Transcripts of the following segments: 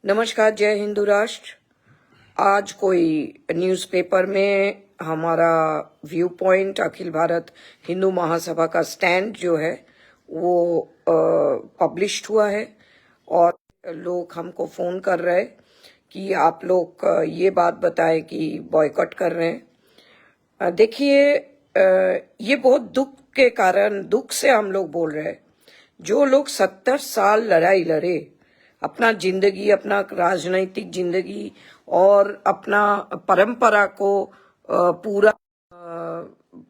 नमस्कार, जय हिंदू राष्ट्र। आज कोई न्यूज़पेपर में हमारा व्यू पॉइंट अखिल भारत हिंदू महासभा का स्टैंड जो है वो पब्लिश्ड हुआ है और लोग हमको फ़ोन कर रहे हैं कि आप लोग ये बात बताएं कि बॉयकॉट कर रहे हैं। देखिए, ये बहुत दुख से हम लोग बोल रहे हैं। जो लोग 70 साल लड़ाई लड़े, अपना जिंदगी, अपना राजनैतिक जिंदगी और अपना परंपरा को पूरा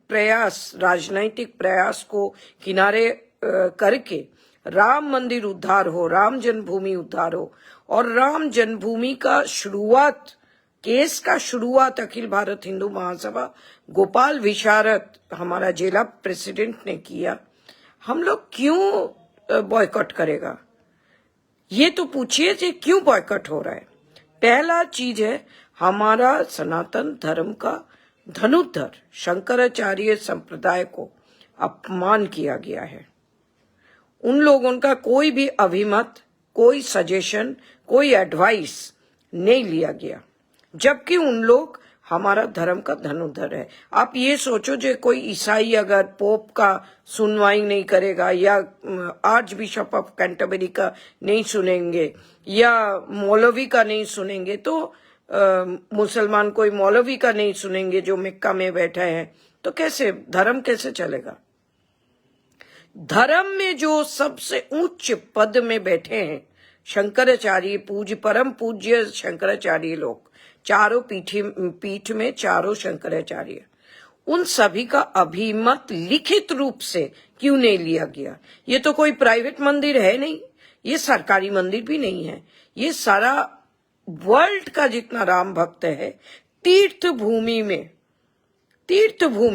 प्रयास, राजनैतिक प्रयास को किनारे करके राम मंदिर उद्धार हो, राम जन्मभूमि उद्धार हो और राम जन्मभूमि का शुरुआत, केस का शुरुआत अखिल भारत हिंदू महासभा गोपाल विशारद हमारा जिला प्रेसिडेंट ने किया। हम लोग क्यों बॉयकॉट करेगा? ये तो पूछिए कि क्यों बॉयकॉट हो रहा है। पहला चीज है, हमारा सनातन धर्म का धनुर्धर शंकराचार्य संप्रदाय को अपमान किया गया है। उन लोगों का कोई भी अभिमत, कोई सजेशन, कोई एडवाइस नहीं लिया गया, जबकि उन लोग हमारा धर्म का धनुर्धर है। आप ये सोचो, जो कोई ईसाई अगर पोप का सुनवाई नहीं करेगा या आर्च बिशप ऑफ कैंटरबरी का नहीं सुनेंगे या मौलवी का नहीं सुनेंगे, तो मुसलमान कोई मौलवी का नहीं सुनेंगे जो मक्का में बैठा है, तो कैसे धर्म कैसे चलेगा? धर्म में जो सबसे उच्च पद में बैठे हैं शंकराचार्य, परम पूज्य शंकराचार्य लोग, चारों पीठ में चारों शंकराचार्य, उन सभी का अभिमत लिखित रूप से क्यों नहीं लिया गया? ये तो कोई प्राइवेट मंदिर है नहीं, ये सरकारी मंदिर भी नहीं है। ये सारा वर्ल्ड का जितना राम भक्त है तीर्थ भूमि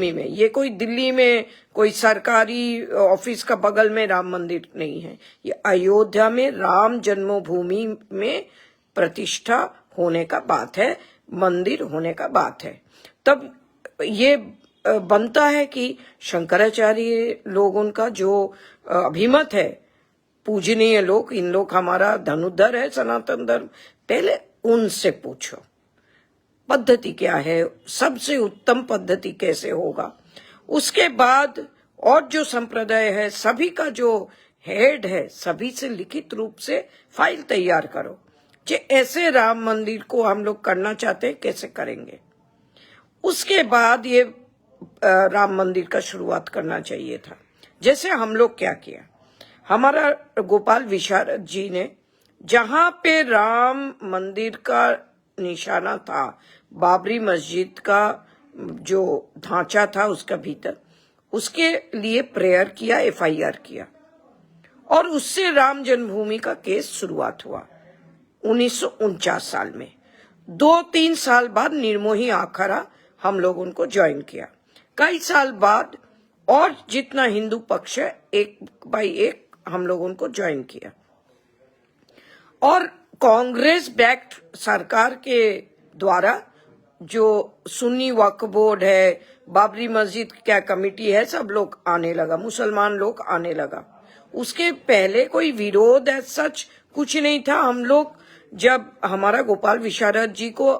में, ये कोई दिल्ली में कोई सरकारी ऑफिस का बगल में राम मंदिर नहीं है। ये अयोध्या में राम जन्मभूमि में प्रतिष्ठा होने का बात है, मंदिर होने का बात है। तब ये बनता है कि शंकराचार्य लोगों का जो अभिमत है, पूजनीय लोग, इन लोग हमारा धनुर्धर है सनातन धर्म, पहले उनसे पूछो पद्धति क्या है, सबसे उत्तम पद्धति कैसे होगा। उसके बाद और जो संप्रदाय है, सभी का जो हेड है, सभी से लिखित रूप से फाइल तैयार करो कि ऐसे राम मंदिर को हम लोग करना चाहते हैं, कैसे करेंगे। उसके बाद ये राम मंदिर का शुरुआत करना चाहिए था। जैसे हम लोग क्या किया, हमारा गोपाल विशारद जी ने जहां पे राम मंदिर का निशाना था, बाबरी मस्जिद का जो ढांचा था उसका भीतर, उसके लिए प्रेयर किया, FIR किया और उससे राम जन्मभूमि का केस शुरुआत हुआ 1949 साल में। 2-3 साल बाद निर्मोही आखरा हम लोग उनको ज्वाइन किया। कई साल बाद और जितना हिंदू पक्ष है, एक बाई एक हम लोग उनको ज्वाइन किया और कांग्रेस बैक्ड सरकार के द्वारा जो सुन्नी वक्फ बोर्ड है, बाबरी मस्जिद क्या कमेटी है, सब लोग आने लगा, मुसलमान लोग आने लगा। उसके पहले कोई विरोध सच कुछ नहीं था। हम लोग जब हमारा गोपाल विशारद जी को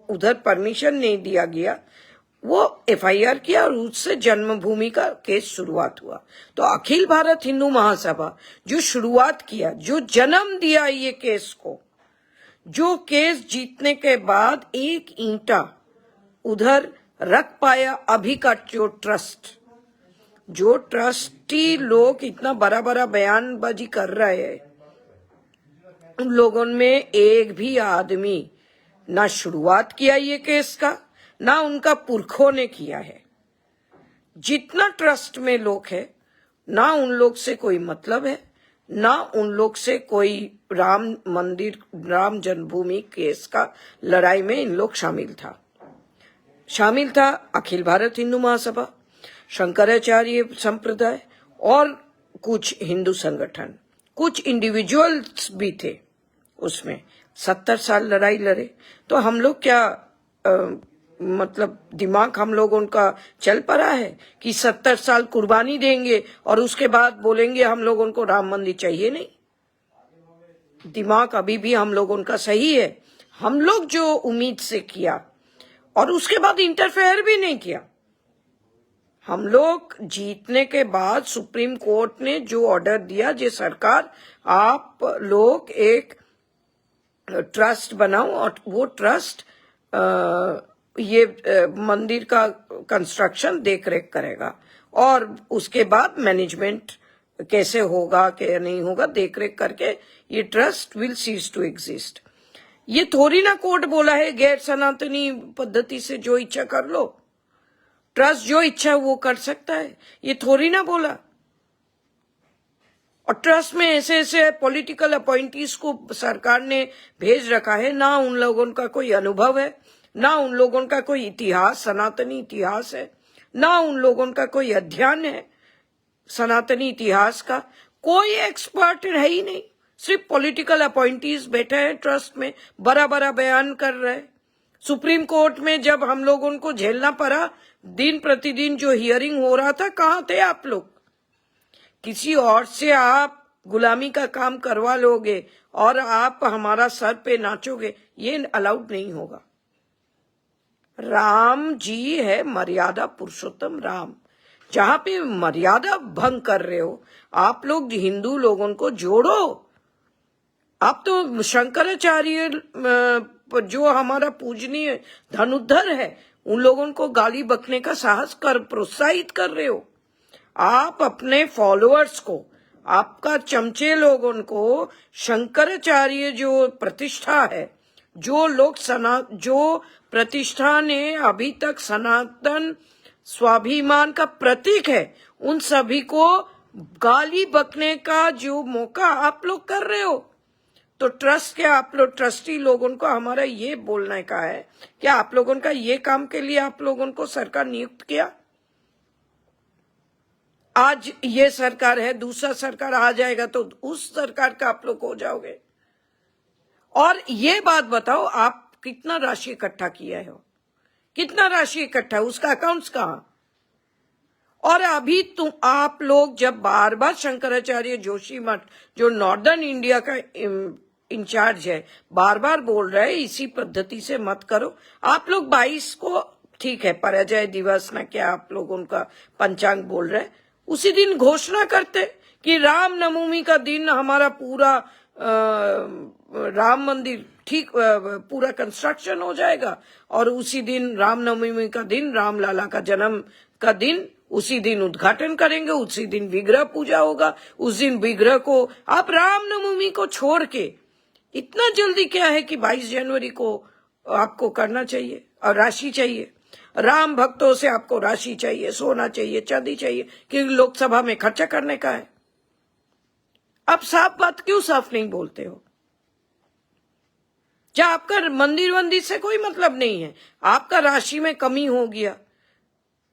उधर परमिशन नहीं दिया गया, वो FIR किया और उससे जन्मभूमि का केस शुरुआत हुआ। तो अखिल भारत हिंदू महासभा जो शुरुआत किया, जो जन्म दिया ये केस को, जो केस जीतने के बाद एक ईंटा उधर रख पाया अभी का जो ट्रस्टी लोग इतना बड़ा बड़ा बयानबाजी कर रहे हैं, उन लोगों में एक भी आदमी ना शुरुआत किया ये केस का, ना उनका पुरखों ने किया है। जितना ट्रस्ट में लोग है, ना उन लोग से कोई मतलब है, ना उन लोग से कोई राम मंदिर, राम जन्मभूमि केस का लड़ाई में इन लोग शामिल था अखिल भारत हिंदू महासभा, शंकराचार्य संप्रदाय और कुछ हिंदू संगठन, कुछ इंडिविजुअल्स भी थे उसमें। 70 साल लड़ाई लड़े, तो हम लोग क्या मतलब दिमाग हम लोग उनका चल पड़ा है कि 70 साल कुर्बानी देंगे और उसके बाद बोलेंगे हम लोग उनको राम मंदिर चाहिए नहीं? दिमाग अभी भी हम लोगों का सही है। हम लोग जो उम्मीद से किया और उसके बाद इंटरफेयर भी नहीं किया। हम लोग जीतने के बाद सुप्रीम कोर्ट ने जो ऑर्डर दिया, जे सरकार आप लोग एक ट्रस्ट बनाओ और वो ट्रस्ट ये मंदिर का कंस्ट्रक्शन देख रेख करेगा और उसके बाद मैनेजमेंट कैसे होगा क्या नहीं होगा देख रेख करके ये trust will cease to exist. ये थोड़ी ना कोर्ट बोला है गैर सनातनी पद्धति से जो इच्छा कर लो, ट्रस्ट जो इच्छा वो कर सकता है, ये थोड़ी ना बोला। और ट्रस्ट में ऐसे ऐसे पॉलिटिकल अपॉइंटीज को सरकार ने भेज रखा है, ना उन लोगों का कोई अनुभव है, ना उन लोगों का कोई इतिहास सनातनी इतिहास है, ना उन लोगों का कोई अध्ययन है सनातनी इतिहास का। कोई एक्सपर्ट है ही नहीं, सिर्फ पॉलिटिकल अपॉइंटीज बैठे हैं ट्रस्ट में, बड़ा बड़ा बयान कर रहे हैं। सुप्रीम कोर्ट में जब हम लोगों को झेलना पड़ा, दिन प्रतिदिन जो हियरिंग हो रहा था, कहाँ थे आप लोग? किसी और से आप गुलामी का काम करवा लोगे और आप हमारा सर पे नाचोगे, ये अलाउड नहीं होगा। राम जी है मर्यादा पुरुषोत्तम राम। जहां पे मर्यादा भंग कर रहे हो आप लोग हिंदू लोगों को जोड़ो। आप तो शंकराचार्य जो हमारा पूजनीय धनुर्धर है, उन लोगों को गाली बकने का साहस कर प्रोत्साहित कर रहे हो। आप अपने फॉलोअर्स को, आपका चमचे लोगों को शंकराचार्य जो प्रतिष्ठा है, जो लोग जो प्रतिष्ठा ने अभी तक सनातन स्वाभिमान का प्रतीक है, उन सभी को गाली बकने का जो मौका आप लोग कर रहे हो। तो ट्रस्ट क्या आप लोग ट्रस्टी लोगों को हमारा ये बोलने का है, क्या आप लोगों का ये काम के लिए आप लोगों को सरकार नियुक्त किया? आज ये सरकार है, दूसरा सरकार आ जाएगा तो उस सरकार का आप लोग हो जाओगे। और ये बात बताओ, आप कितना राशि इकट्ठा किया है? कितना राशि इकट्ठा, उसका अकाउंट्स कहां? और अभी तुम आप लोग जब बार बार शंकराचार्य जोशी मठ जो नॉर्दर्न इंडिया का इंचार्ज है, बार बार बोल रहे हैं इसी पद्धति से मत करो। आप लोग 22 को ठीक है पराजय दिवस ना क्या आप लोग उनका पंचांग बोल रहे, उसी दिन घोषणा करते कि रामनवमी का दिन हमारा पूरा राम मंदिर ठीक पूरा कंस्ट्रक्शन हो जाएगा और उसी दिन रामनवमी का दिन रामलाला का जन्म का दिन, उसी दिन उद्घाटन करेंगे, उसी दिन विग्रह पूजा होगा, उस दिन विग्रह को आप रामनवमी को छोड़ के इतना जल्दी क्या है कि 22 जनवरी को आपको करना चाहिए और राशि चाहिए। राम भक्तों से आपको राशि चाहिए, सोना चाहिए, चांदी चाहिए, क्योंकि लोकसभा में खर्चा करने का है। आप साफ बात क्यों साफ नहीं बोलते हो? क्या आपका मंदिर वंदिर से कोई मतलब नहीं है? आपका राशि में कमी हो गया,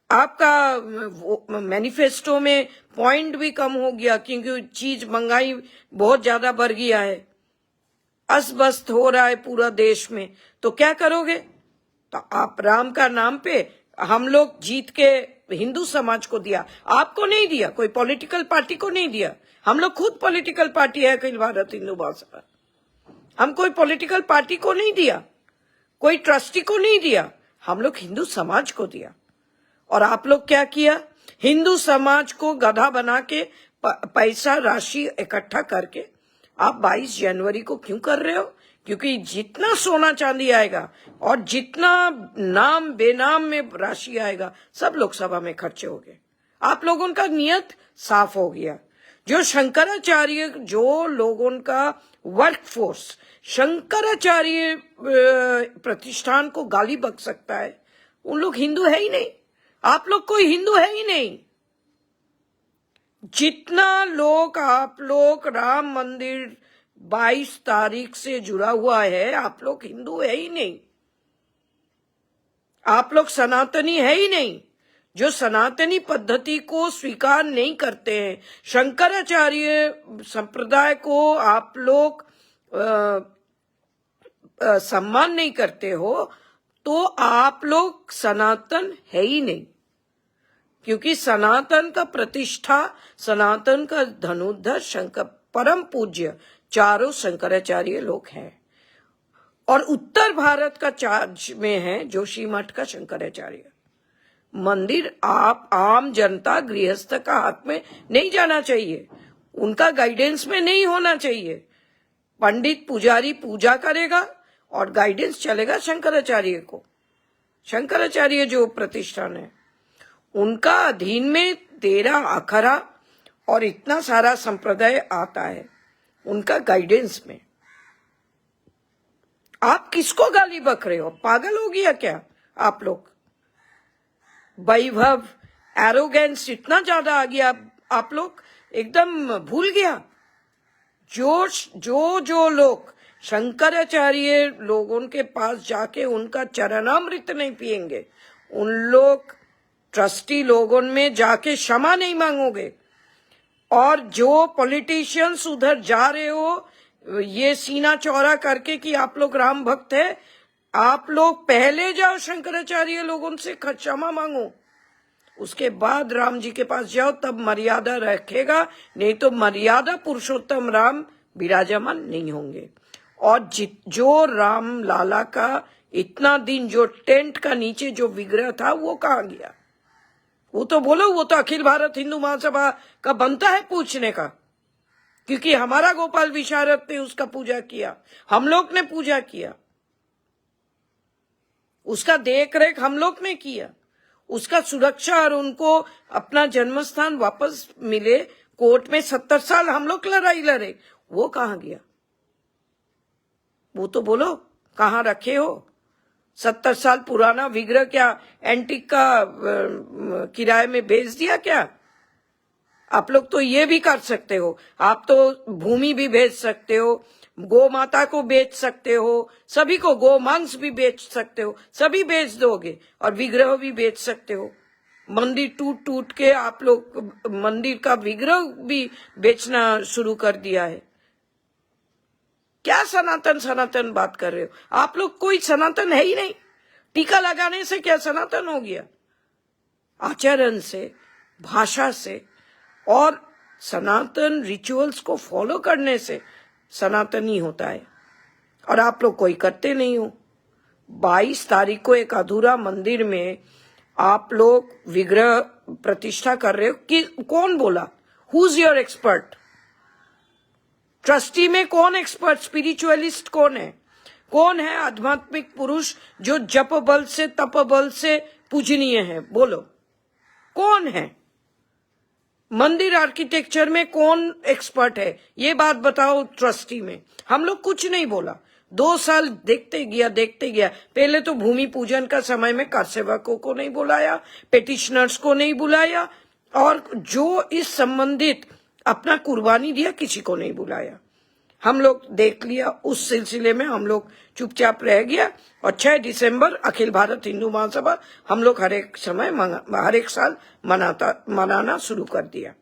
आपका मैनिफेस्टो में पॉइंट भी कम हो गया क्योंकि चीज महंगाई बहुत ज्यादा बढ़ गया है, अस्त-व्यस्त हो रहा है पूरा देश में, तो क्या करोगे? तो आप राम का नाम पे हम लोग जीत के हिंदू समाज को दिया, आपको नहीं दिया, कोई पॉलिटिकल पार्टी को नहीं दिया। हम लोग खुद पॉलिटिकल पार्टी है अखिल भारत हिंदू महासभा, हम कोई पॉलिटिकल पार्टी को नहीं दिया, कोई ट्रस्टी को नहीं दिया, हम लोग हिंदू समाज को दिया। और आप लोग क्या किया? हिंदू समाज को गधा बना के पैसा राशि इकट्ठा करके आप 22 जनवरी को क्यों कर रहे हो? क्योंकि जितना सोना चांदी आएगा और जितना नाम बेनाम में राशि आएगा सब लोकसभा में खर्चे हो गए। आप लोगों का नियत साफ हो गया। जो शंकराचार्य जो लोगों का वर्कफोर्स शंकराचार्य प्रतिष्ठान को गाली बक सकता है, उन लोग हिंदू है ही नहीं। आप लोग कोई हिंदू है ही नहीं। जितना लोग आप लोग राम मंदिर 22 तारीख से जुड़ा हुआ है, आप लोग हिंदू है ही नहीं, आप लोग सनातनी है ही नहीं। जो सनातनी पद्धति को स्वीकार नहीं करते हैं, शंकराचार्य संप्रदाय को आप लोग सम्मान नहीं करते हो, तो आप लोग सनातन है ही नहीं। क्योंकि सनातन का प्रतिष्ठा, सनातन का धनुर्धर शंकर परम पूज्य चारों शंकराचार्य लोग हैं। और उत्तर भारत का चार्ज में है जोशी मठ का शंकराचार्य। मंदिर आप आम जनता गृहस्थ का हाथ में नहीं जाना चाहिए, उनका गाइडेंस में नहीं होना चाहिए। पंडित पुजारी पूजा करेगा और गाइडेंस चलेगा शंकराचार्य को। शंकराचार्य जो प्रतिष्ठान है उनका अधीन में 13 अखरा और इतना सारा संप्रदाय आता है उनका गाइडेंस में। आप किसको गाली बक रहे हो? पागल हो गया क्या आप लोग? वैभव, एरोगेंस इतना ज्यादा आ गया, आप लोग एकदम भूल गया। जो लोग शंकराचार्य लोगों के पास जाके उनका चरणामृत नहीं पिएंगे, उन लोग ट्रस्टी लोगों में जाके क्षमा नहीं मांगोगे। और जो पॉलिटिशियंस उधर जा रहे हो ये सीना चौड़ा करके कि आप लोग राम भक्त है, आप लोग पहले जाओ शंकराचार्य लोगों से क्षमा मांगो, उसके बाद राम जी के पास जाओ, तब मर्यादा रखेगा। नहीं तो मर्यादा पुरुषोत्तम राम विराजमान नहीं होंगे। और जो राम लाला का इतना दिन जो टेंट का नीचे जो विग्रह था वो कहाँ गया? वो तो बोलो, वो तो अखिल भारत हिंदू महासभा का बनता है पूछने का, क्योंकि हमारा गोपाल विशारद ने उसका पूजा किया, हम लोग ने पूजा किया, उसका देख रेख हम लोग ने किया, उसका सुरक्षा और उनको अपना जन्मस्थान वापस मिले। कोर्ट में 70 साल हम लोग लड़ाई लड़े, वो कहाँ गया? वो तो बोलो कहाँ रखे हो? 70 साल पुराना विग्रह क्या एंटीक का किराए में बेच दिया क्या? आप लोग तो ये भी कर सकते हो, आप तो भूमि भी बेच सकते हो, गौ माता को बेच सकते हो, सभी को गौ मांस भी बेच सकते हो, सभी बेच दोगे और विग्रह भी बेच सकते हो। मंदिर टूट टूट के आप लोग मंदिर का विग्रह भी बेचना शुरू कर दिया है। क्या सनातन सनातन बात कर रहे हो आप लोग? कोई सनातन है ही नहीं। टीका लगाने से क्या सनातन हो गया? आचरण से, भाषा से और सनातन रिचुअल्स को फॉलो करने से सनातन ही होता है। और आप लोग कोई करते नहीं हो। 22 तारीख को एक अधूरा मंदिर में आप लोग विग्रह प्रतिष्ठा कर रहे हो कि कौन बोला? Who is your expert? Trustee में कौन एक्सपर्ट? स्पिरिचुअलिस्ट कौन है? कौन है आध्यात्मिक पुरुष जो जप बल से तप बल से पूजनीय है? बोलो कौन है? मंदिर आर्किटेक्चर में कौन एक्सपर्ट है? ये बात बताओ। ट्रस्टी में हम लोग कुछ नहीं बोला। 2 साल देखते गया। पहले तो भूमि पूजन का समय में कार सेवकों को नहीं बुलाया, पेटिशनर्स को नहीं बुलाया, और जो इस संबंधित अपना कुर्बानी दिया किसी को नहीं बुलाया। हम लोग देख लिया, उस सिलसिले में हम लोग चुपचाप रह गया। और 6 दिसंबर अखिल भारत हिंदू महासभा हम लोग हर एक साल मनाना शुरू कर दिया।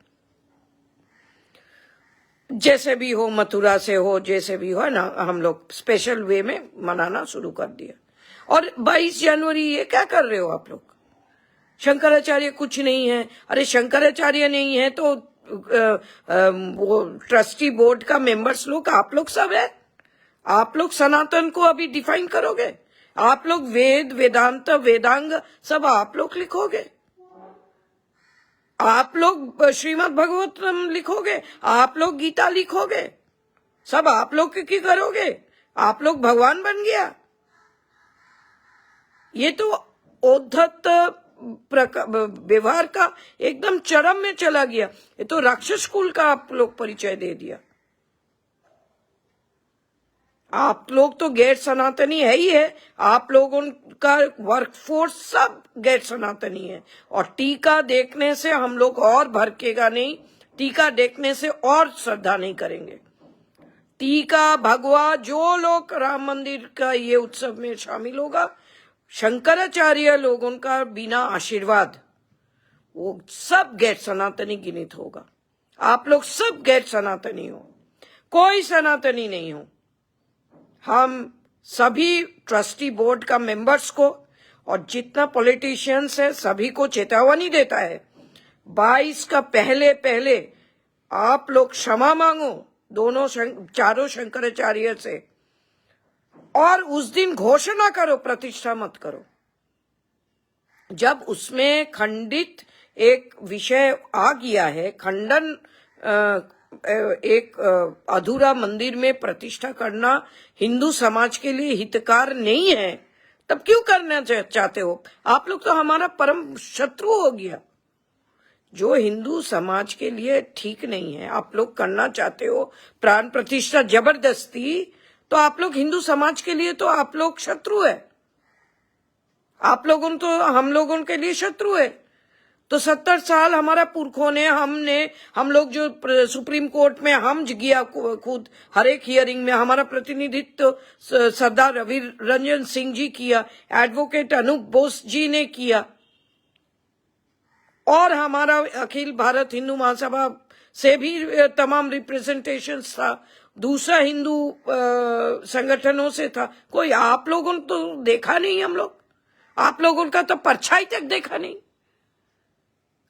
जैसे भी हो, मथुरा से हो, जैसे भी हो ना, हम लोग स्पेशल वे में मनाना शुरू कर दिया। और 22 जनवरी ये क्या कर रहे हो आप लोग? शंकराचार्य कुछ नहीं है। अरे शंकराचार्य नहीं है तो वो ट्रस्टी बोर्ड का मेंबर्स लोग आप लोग सब है। आप लोग सनातन को अभी डिफाइन करोगे? आप लोग वेद, वेदांत, वेदांग सब आप लोग लिखोगे? आप लोग श्रीमद् भगवतम लिखोगे? आप लोग गीता लिखोगे? सब आप लोग की करोगे? आप लोग भगवान बन गया? ये तो उद्धत व्यवहार का एकदम चरम में चला गया। ये तो राक्षस कुल का आप लोग परिचय दे दिया। आप लोग तो गैर सनातनी है ही है। आप लोगों का वर्कफोर्स सब गैर सनातनी है। और टीका देखने से हम लोग और भड़केगा नहीं, टीका देखने से और श्रद्धा नहीं करेंगे। टीका भगवा जो लोग राम मंदिर का ये उत्सव में शामिल होगा, शंकराचार्य लोगों का बिना आशीर्वाद वो सब गैर सनातनी गिनित होगा। आप लोग सब गैर सनातनी हो, कोई सनातनी नहीं हो। हम सभी ट्रस्टी बोर्ड का मेंबर्स को और जितना पॉलिटिशियंस है सभी को चेतावनी देता है, 22 का पहले आप लोग क्षमा मांगो, चारों शंकराचार्य से, और उस दिन घोषणा करो, प्रतिष्ठा मत करो। जब उसमें खंडित एक विषय आ गया है, खंडन एक अधूरा मंदिर में प्रतिष्ठा करना हिंदू समाज के लिए हितकार नहीं है, तब क्यों करना चाहते हो? आप लोग तो हमारा परम शत्रु हो गया। जो हिंदू समाज के लिए ठीक नहीं है आप लोग करना चाहते हो प्राण प्रतिष्ठा जबरदस्ती, तो आप लोग हिंदू समाज के लिए तो आप लोग शत्रु है। आप लोगों तो हम लोगों के लिए शत्रु है। तो 70 साल हमारा पुरखों ने हम लोग जो सुप्रीम कोर्ट में हम गया खुद, हर एक हियरिंग में हमारा प्रतिनिधित्व सरदार रवि रंजन सिंह जी किया, एडवोकेट अनूप बोस जी ने किया, और हमारा अखिल भारत हिंदू महासभा से भी तमाम रिप्रेजेंटेशन था, दूसरा हिंदू संगठनों से था। कोई आप लोगों तो देखा नहीं, हम लोग आप लोगों का तो परछाई तक देखा नहीं।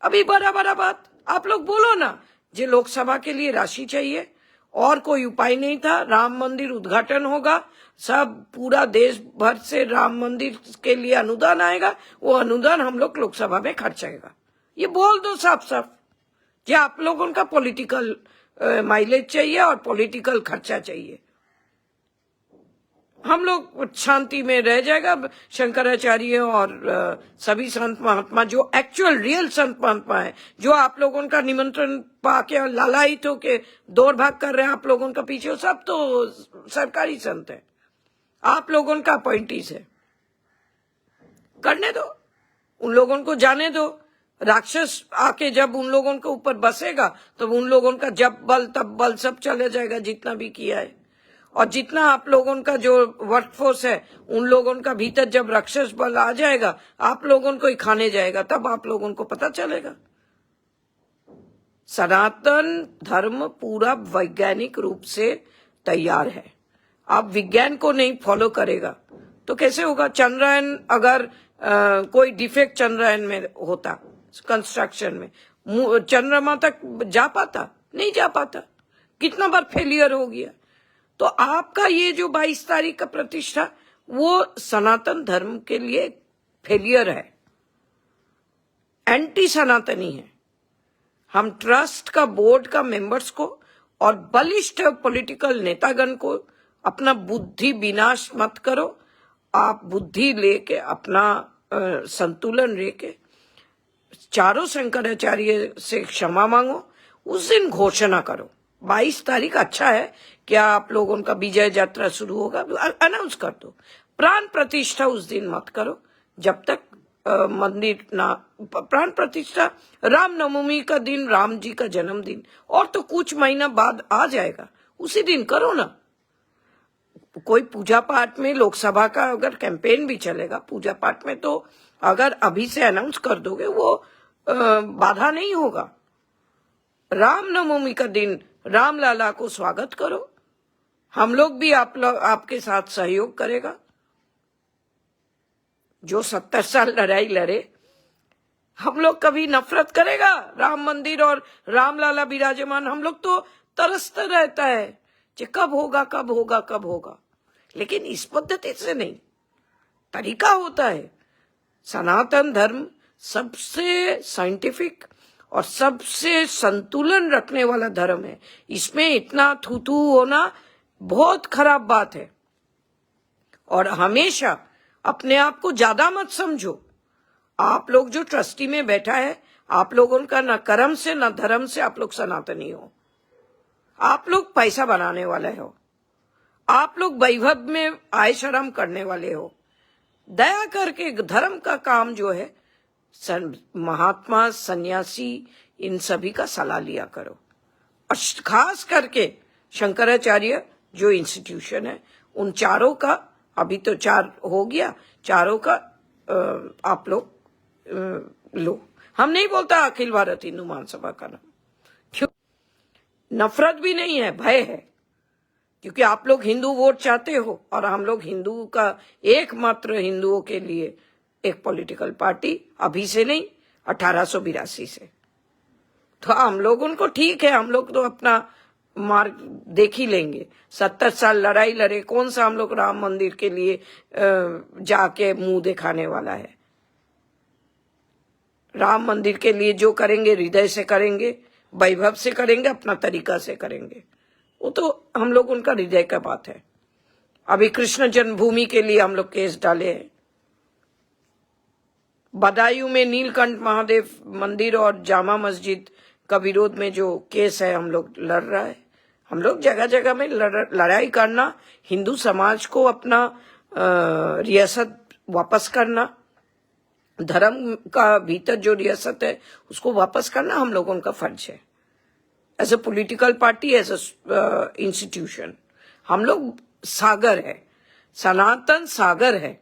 अभी बड़ा बात आप लोग बोलो ना, जे लोकसभा के लिए राशि चाहिए और कोई उपाय नहीं था। राम मंदिर उद्घाटन होगा, सब पूरा देश भर से राम मंदिर के लिए अनुदान आएगा, वो अनुदान हम लोग लोकसभा में खर्चेगा। ये बोल दो साफ साफ, जे आप लोगों का पॉलिटिकल माइलेज चाहिए और पॉलिटिकल खर्चा चाहिए। हम लोग शांति में रह जाएगा। शंकराचार्य और सभी संत महात्मा जो एक्चुअल रियल संत महात्मा है, जो आप लोगों का निमंत्रण पाके और लालायित होके दौड़ भाग कर रहे हैं आप लोगों का पीछे, सब तो सरकारी संत है, आप लोगों का अपॉइंटीज है। करने दो, उन लोगों को जाने दो। राक्षस आके जब उन लोगों के ऊपर बसेगा तो उन लोगों का जब बल तब बल सब चले जाएगा, जितना भी किया है। और जितना आप लोगों का जो वर्कफोर्स है, उन लोगों का भीतर जब राक्षस बल आ जाएगा, आप लोगों को ही खाने जाएगा, तब आप लोगों को पता चलेगा। सनातन धर्म पूरा वैज्ञानिक रूप से तैयार है। आप विज्ञान को नहीं फॉलो करेगा तो कैसे होगा? चंद्रयान अगर कोई डिफेक्ट चंद्रयान में होता, कंस्ट्रक्शन में, चंद्रमा तक जा पाता? नहीं जा पाता। कितना बार फेलियर हो गया। तो आपका ये जो 22 तारीख का प्रतिष्ठा, वो सनातन धर्म के लिए फेलियर है, एंटी सनातनी है। हम ट्रस्ट का बोर्ड का मेंबर्स को और बलिष्ठ पॉलिटिकल नेतागण को अपना बुद्धि विनाश मत करो। आप बुद्धि लेके अपना संतुलन लेके चारों शंकराचार्य से क्षमा मांगो, उस दिन घोषणा करो। 22 तारीख अच्छा है, क्या आप लोगों का विजय यात्रा शुरू होगा, अनाउंस कर दो। प्राण प्रतिष्ठा उस दिन मत करो जब तक मंदिर ना, प्राण प्रतिष्ठा रामनवमी का दिन, राम जी का जन्मदिन, और तो कुछ महीना बाद आ जाएगा, उसी दिन करो ना। कोई पूजा पाठ में लोकसभा का अगर कैंपेन भी चलेगा, पूजा पाठ में तो अगर अभी से अनाउंस कर दोगे वो बाधा नहीं होगा। रामनवमी का दिन राम लाला को स्वागत करो, हम लोग भी आपके साथ सहयोग करेगा। जो 70 साल लड़ाई लड़े, हम लोग कभी नफरत करेगा राम मंदिर और राम लाला विराजमान? हम लोग तो तरसता रहता है कि कब होगा कब होगा कब होगा, लेकिन इस पद्धति से नहीं, तरीका होता है। सनातन धर्म सबसे साइंटिफिक और सबसे संतुलन रखने वाला धर्म है। इसमें इतना थूथू होना बहुत खराब बात है। और हमेशा अपने आप को ज्यादा मत समझो। आप लोग जो ट्रस्टी में बैठा है, आप लोगों का न कर्म से न धर्म से आप लोग सनातनी हो। आप लोग पैसा बनाने वाले हो, आप लोग वैभव में आयश आराम करने वाले हो। दया करके धर्म का काम जो है, महात्मा सन्यासी इन सभी का सलाह लिया करो। और खास करके शंकराचार्य जो इंस्टीट्यूशन है, उन चारों का, अभी तो 4 हो गया, चारों का आप लोग लो। हम नहीं बोलता अखिल भारत हिंदू महासभा का नाम, क्यों? नफरत भी नहीं है, भय है, क्योंकि आप लोग हिंदू वोट चाहते हो और हम लोग हिंदू का एकमात्र हिंदुओं के लिए एक पॉलिटिकल पार्टी, अभी से नहीं 1882 से। तो हम लोगों को ठीक है, हम लोग तो अपना मार देख ही लेंगे। 70 साल लड़ाई लड़े, कौन सा हम लोग राम मंदिर के लिए जाके मुंह दिखाने वाला है। राम मंदिर के लिए जो करेंगे हृदय से करेंगे, वैभव से करेंगे, अपना तरीका से करेंगे, वो तो हम लोग उनका हृदय का बात है। अभी कृष्ण जन्मभूमि के लिए हम लोग केस डाले हैं। बदायूं में नीलकंठ महादेव मंदिर और जामा मस्जिद का विरोध में जो केस है हम लोग लड़ रहा है। हम लोग जगह जगह में लड़ाई करना, हिंदू समाज को अपना रियासत वापस करना, धर्म का भीतर जो रियासत है उसको वापस करना हम लोगों का फर्ज है। As a political party, as a institution हम लोग सागर है, सनातन सागर है।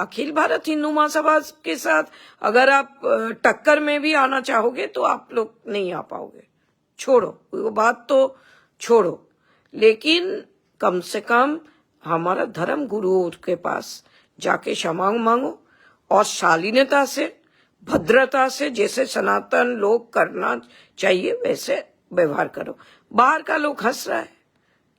अखिल भारत हिंदू महासभा के साथ अगर आप टक्कर में भी आना चाहोगे तो आप लोग नहीं आ पाओगे। छोड़ो वो बात, तो छोड़ो, लेकिन कम से कम हमारा धर्म गुरुओं के पास जाके क्षमा मांगो और शालीनता से, भद्रता से, जैसे सनातन लोग करना चाहिए वैसे व्यवहार करो। बाहर का लोग हंस रहा है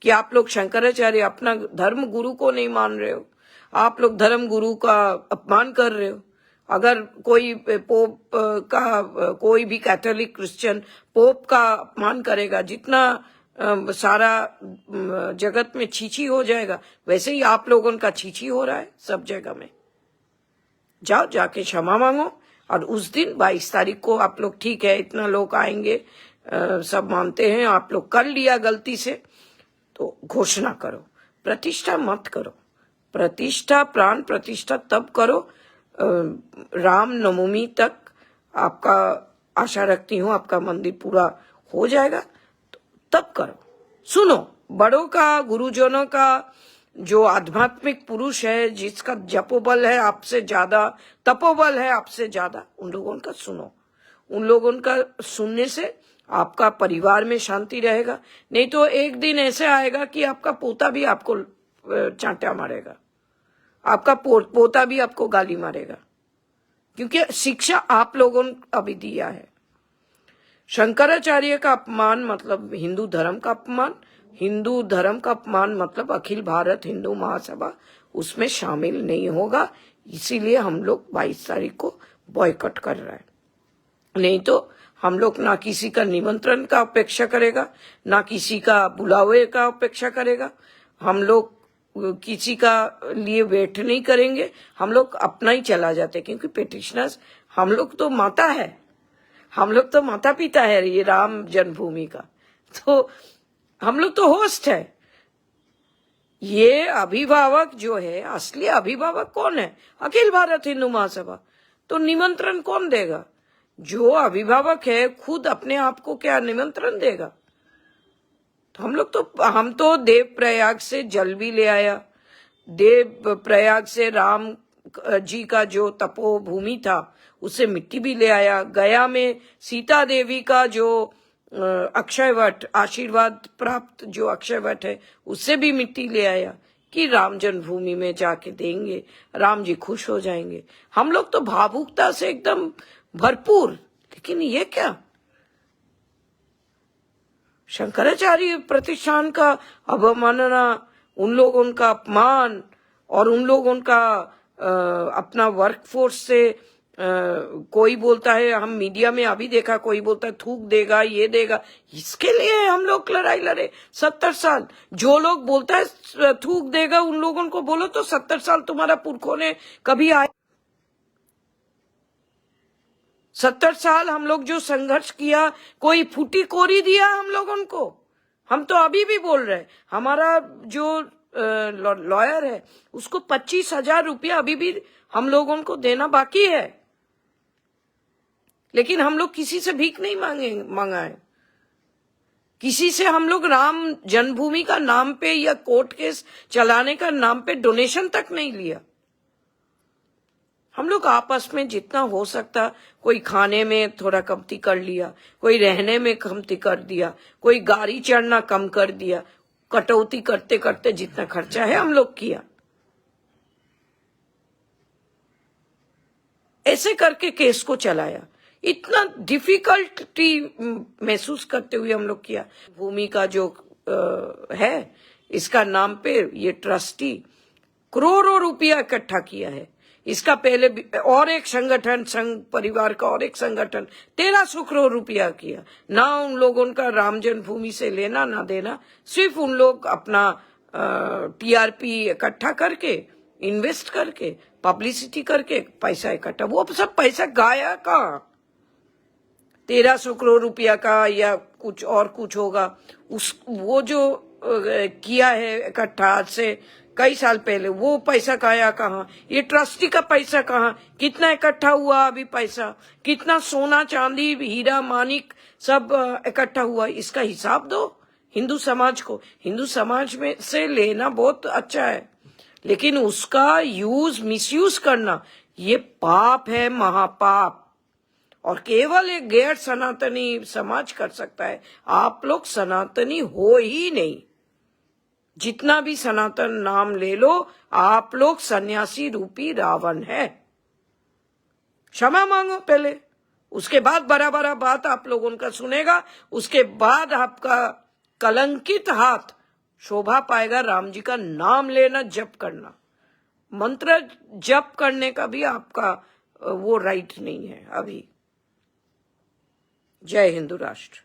कि आप लोग शंकराचार्य अपना धर्म गुरु को नहीं मान रहे हो, आप लोग धर्म गुरु का अपमान कर रहे हो। अगर कोई पोप का, कोई भी कैथोलिक क्रिश्चियन पोप का अपमान करेगा, जितना सारा जगत में छीछी हो जाएगा, वैसे ही आप लोगों का छीछी हो रहा है सब जगह में। जाओ जाके क्षमा मांगो, और उस दिन 22 तारीख को आप लोग, ठीक है इतना लोग आएंगे, सब मानते हैं आप लोग कर लिया गलती से, तो घोषणा करो, प्रतिष्ठा मत करो। प्रतिष्ठा, प्राण प्रतिष्ठा तब करो राम नवमी तक। आपका आशा रखती हूँ आपका मंदिर पूरा हो जाएगा, तो तब करो। सुनो बड़ों का, गुरुजनों का, जो आध्यात्मिक पुरुष है, जिसका जपोबल है आपसे ज्यादा, तपोबल है आपसे ज्यादा, उन लोगों का सुनो। उन लोगों का सुनने से आपका परिवार में शांति रहेगा। नहीं तो एक दिन ऐसे आएगा कि आपका पोता भी आपको चांटा मारेगा, आपका पोता भी आपको गाली मारेगा, क्योंकि शिक्षा आप लोगों ने अभी दिया है। शंकराचार्य का अपमान मतलब हिंदू धर्म का अपमान, हिंदू धर्म का अपमान मतलब अखिल भारत हिंदू महासभा उसमें शामिल नहीं होगा। इसीलिए हम लोग 22 तारीख को बॉयकॉट कर रहे हैं। नहीं तो हम लोग ना किसी का निमंत्रण का अपेक्षा करेगा, ना किसी का बुलावे का अपेक्षा करेगा। हम लोग किसी का लिए वेट नहीं करेंगे, हम लोग अपना ही चला जाते, क्योंकि पिटिशनर्स हम लोग तो माता है, हम लोग तो माता पिता है ये राम जन्मभूमि का, तो हम लोग तो होस्ट है। ये अभिभावक जो है, असली अभिभावक कौन है? अखिल भारत हिंदू महासभा। तो निमंत्रण कौन देगा? जो अभिभावक है खुद अपने आप को क्या निमंत्रण देगा? तो हम तो देव प्रयाग से जल भी ले आया, देव प्रयाग से राम जी का जो तपोभूमि था उससे मिट्टी भी ले आया। गया में सीता देवी का जो अक्षय वट, आशीर्वाद प्राप्त जो अक्षय वट है, उससे भी मिट्टी ले आया कि राम जन्मभूमि में जाके देंगे, राम जी खुश हो जाएंगे। हम लोग तो भावुकता से एकदम भरपूर, लेकिन ये क्या? शंकराचार्य प्रतिष्ठान का अवमानना, उन लोगों का अपमान, और उन लोगों का अपना वर्कफोर्स से कोई बोलता है, हम मीडिया में अभी देखा कोई बोलता है थूक देगा, ये देगा। इसके लिए हम लोग लड़ाई लड़े 70 साल। जो लोग बोलता है थूक देगा, उन लोगों को बोलो तो 70 साल तुम्हारा पुरखों ने कभी आए? 70 साल हम लोग जो संघर्ष किया, कोई फूटी कोरी दिया हम लोगों को? हम तो अभी भी बोल रहे, हमारा जो लॉयर है उसको 25,000 रुपया अभी भी हम लोगों को देना बाकी है, लेकिन हम लोग किसी से भीख नहीं मांगाए। किसी से हम लोग राम जन्मभूमि का नाम पे या कोर्ट केस चलाने का नाम पे डोनेशन तक नहीं लिया। हम लोग आपस में जितना हो सकता, कोई खाने में थोड़ा कमती कर लिया, कोई रहने में कमती कर दिया, कोई गाड़ी चढ़ना कम कर दिया, कटौती करते करते जितना खर्चा है हम लोग किया। ऐसे करके केस को चलाया। इतना डिफिकल्टी महसूस करते हुए हम लोग किया। भूमि का जो है, इसका नाम पे ये ट्रस्टी करोड़ों रुपया इकट्ठा किया है। इसका पहले और एक संगठन, संघ परिवार का और एक संगठन 1300 करोड़ रुपया किया। ना उन लोगों का राम जन्मभूमि से लेना ना देना, सिर्फ उन लोग अपना टीआरपी इकट्ठा करके, इन्वेस्ट करके, पब्लिसिटी करके पैसा इकट्ठा। वो सब पैसा गाया कहाँ? 1300 करोड़ रुपया का या कुछ और कुछ होगा। वो जो किया है इकट्ठा आज से कई साल पहले, वो पैसा गाया कहाँ? ये ट्रस्टी का पैसा कहाँ? कितना इकट्ठा हुआ अभी पैसा? कितना सोना चांदी हीरा मानिक सब इकट्ठा हुआ? इसका हिसाब दो हिंदू समाज को। हिंदू समाज में से लेना बहुत अच्छा है, लेकिन उसका यूज मिसयूज करना ये पाप है, महापाप। और केवल एक गैर सनातनी समाज कर सकता है। आप लोग सनातनी हो ही नहीं। जितना भी सनातन नाम ले लो, आप लोग सन्यासी रूपी रावण है। क्षमा मांगो पहले, उसके बाद बड़ा बड़ा बात आप लोगों का सुनेगा। उसके बाद आपका कलंकित हाथ शोभा पाएगा राम जी का नाम लेना, जप करना। मंत्र जप करने का भी आपका वो राइट नहीं है अभी। जय हिंदू राष्ट्र।